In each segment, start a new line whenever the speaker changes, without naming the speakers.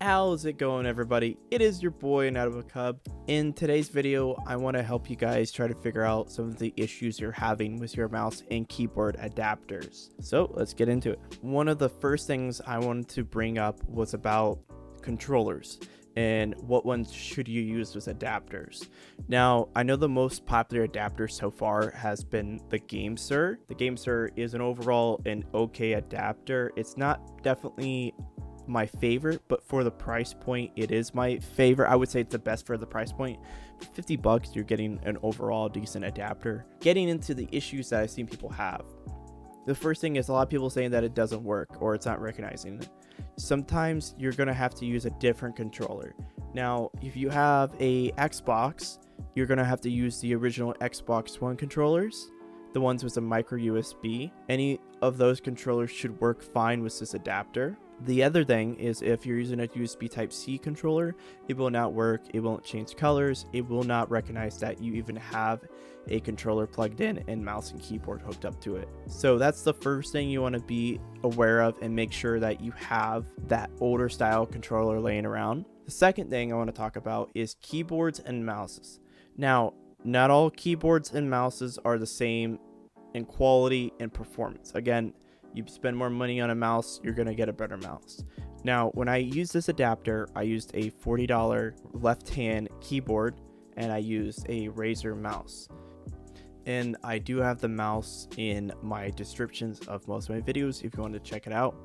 How's it going, everybody? It is your boy Natawa Cub. In today's video, I want to help you guys try to figure out some of the issues you're having with your mouse and keyboard adapters. So let's get into it. One of the first things I wanted to bring up was about controllers and what ones should you use with adapters. Now, I know the most popular adapter so far has been the Gamesir. The Gamesir is an overall an okay adapter. It's not definitely my favorite, but for the price point it is my favorite. I would say it's the best for the price point. For 50 bucks you're getting an overall decent adapter. Getting into the issues that I've seen people have, the first thing is a lot of people saying that it doesn't work or it's not recognizing it. Sometimes you're gonna have to use a different controller. Now if you have a Xbox, you're gonna have to use the original Xbox One controllers, the ones with a micro USB. Any of those controllers should work fine with this adapter. The other thing is if you're using a USB Type-C controller, it will not work, it won't change colors, it will not recognize that you even have a controller plugged in and mouse and keyboard hooked up to it. So that's the first thing you want to be aware of and make sure that you have that older style controller laying around. The second thing I want to talk about is keyboards and mouses. Now, not all keyboards and mouses are the same in quality and performance. Again, you spend more money on a mouse, you're gonna get a better mouse. Now, when I used this adapter, I used a $40 left-hand keyboard and I used a Razer mouse. And I do have the mouse in my descriptions of most of my videos if you want to check it out.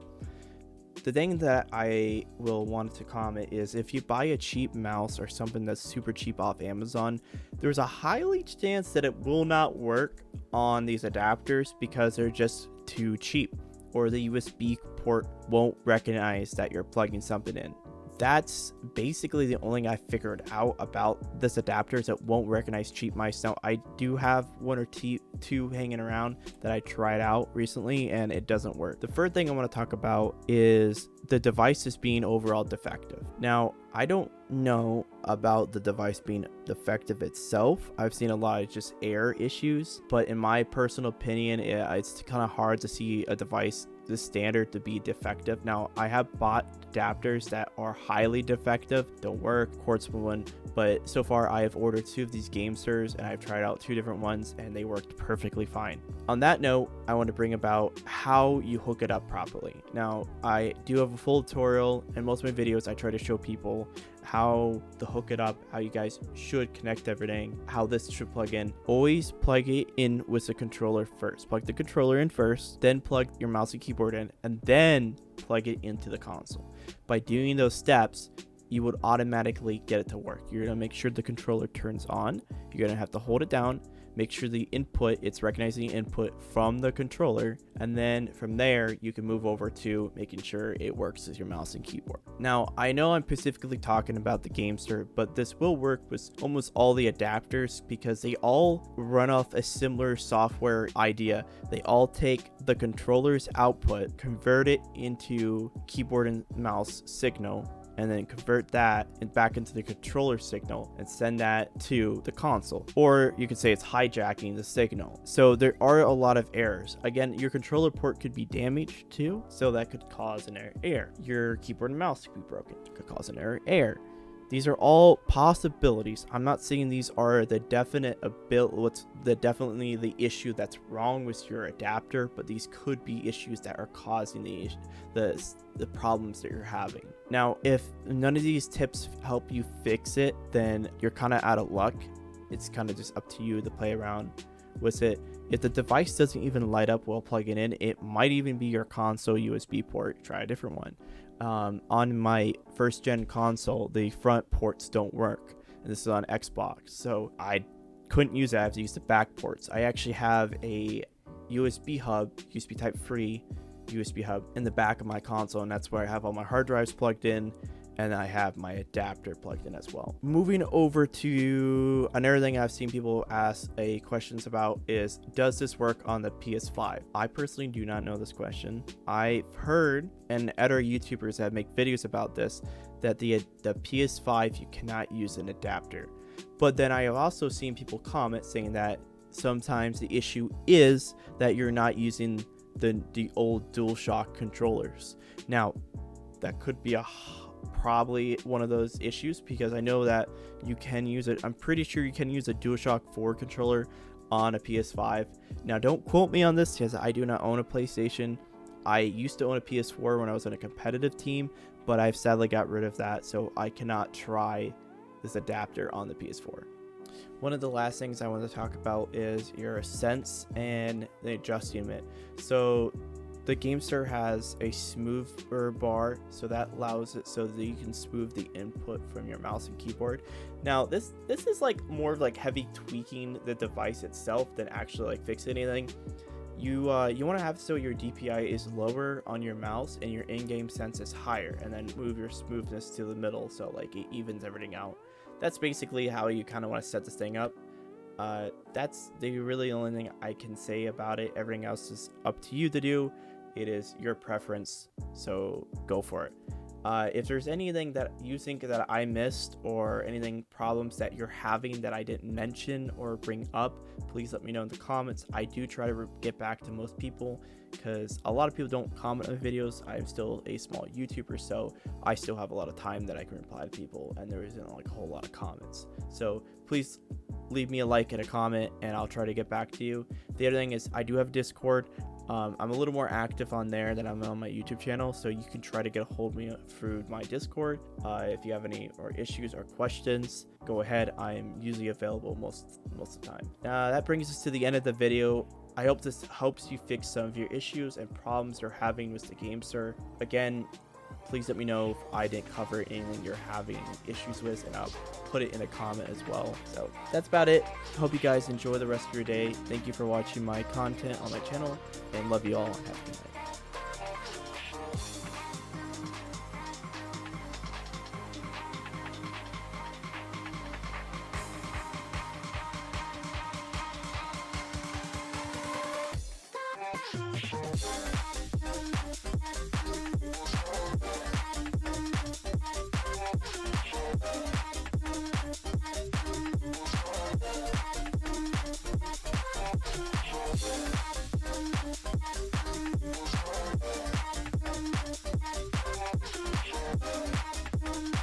The thing that I will want to comment is if you buy a cheap mouse or something that's super cheap off Amazon, there's a highly chance that it will not work on these adapters because they're just too cheap, or the USB port won't recognize that you're plugging something in. That's basically the only thing I figured out about this adapter, is it won't recognize cheap mice. Now I do have one or two hanging around that I tried out recently and it doesn't work. The third thing I want to talk about is the devices being overall defective. Now I don't know about the device being defective itself. I've seen a lot of just error issues, but in my personal opinion, it's kind of hard to see a device the standard to be defective. Now I have bought adapters that are highly defective, don't work, quartz one, but so far I have ordered 2 of these Gamesirs and I've tried out 2 different ones and they worked perfectly fine. On that note, I want to bring about how you hook it up properly. Now I do have a full tutorial in most of my videos. I try to show people how to hook it up, how you guys should connect everything, how this should plug in. Always plug it in with the controller first. Plug the controller in first, then plug your mouse and keyboard in, and then plug it into the console. By doing those steps, you would automatically get it to work. You're gonna make sure the controller turns on. You're gonna have to hold it down, make sure the input, it's recognizing input from the controller, and then from there you can move over to making sure it works with your mouse and keyboard. Now I know I'm specifically talking about the Gamesir, but this will work with almost all the adapters because they all run off a similar software idea. They all take the controller's output, convert it into keyboard and mouse signal, and then convert that back into the controller signal and send that to the console. Or you could say it's hijacking the signal. So there are a lot of errors. Again, your controller port could be damaged too, so that could cause an error. Your keyboard and mouse could be broken, it could cause an error. These are all possibilities. I'm not saying these are the definite definitely the issue that's wrong with your adapter, but these could be issues that are causing the problems that you're having. Now, if none of these tips help you fix it, then you're kind of out of luck. It's kind of just up to you to play around with it. If the device doesn't even light up while plugging in, it might even be your console USB port. Try a different one. On my first gen console, the front ports don't work, and this is on Xbox, so I couldn't use it. I have to use the back ports. I actually have a USB hub, USB Type-C USB hub in the back of my console, and that's where I have all my hard drives plugged in, and I have my adapter plugged in as well. Moving over to another thing I've seen people ask questions about is, does this work on the PS5? I personally do not know this question. I've heard, and other YouTubers that make videos about this, that the PS5 you cannot use an adapter. But then I have also seen people comment saying that sometimes the issue is that you're not using the old DualShock controllers. Now that could be a probably one of those issues, because I know that you can use it. I'm pretty sure you can use a DualShock 4 controller on a PS5. Now, don't quote me on this because I do not own a PlayStation. I used to own a PS4 when I was on a competitive team, but I've sadly got rid of that, so I cannot try this adapter on the PS4. One of the last things I want to talk about is your sense and the adjust unit. So the Gamesir has a smoother bar, so that allows it so that you can smooth the input from your mouse and keyboard. Now this is like more of like heavy tweaking the device itself than actually like fix anything. You want to have so your DPI is lower on your mouse and your in-game sense is higher, and then move your smoothness to the middle so like it evens everything out. That's basically how you kind of want to set this thing up. That's the really only thing I can say about it. Everything else is up to you to do. It is your preference, so go for it. If there's anything that you think that I missed, or anything problems that you're having that I didn't mention or bring up, please let me know in the comments. I do try to get back to most people, because a lot of people don't comment on videos. I'm still a small YouTuber, so I still have a lot of time that I can reply to people, and there isn't like a whole lot of comments. So please leave me a like and a comment, and I'll try to get back to you. The other thing is I do have Discord. I'm a little more active on there than I'm on my YouTube channel, so you can try to get a hold of me through my Discord. If you have any issues or questions, go ahead. I'm usually available most of the time. That brings us to the end of the video. I hope this helps you fix some of your issues and problems you're having with the Gamesir. Again, please let me know if I didn't cover anything you're having issues with, and I'll put it in a comment as well. So that's about it. Hope you guys enjoy the rest of your day. Thank you for watching my content on my channel, and love you all. Have a good night.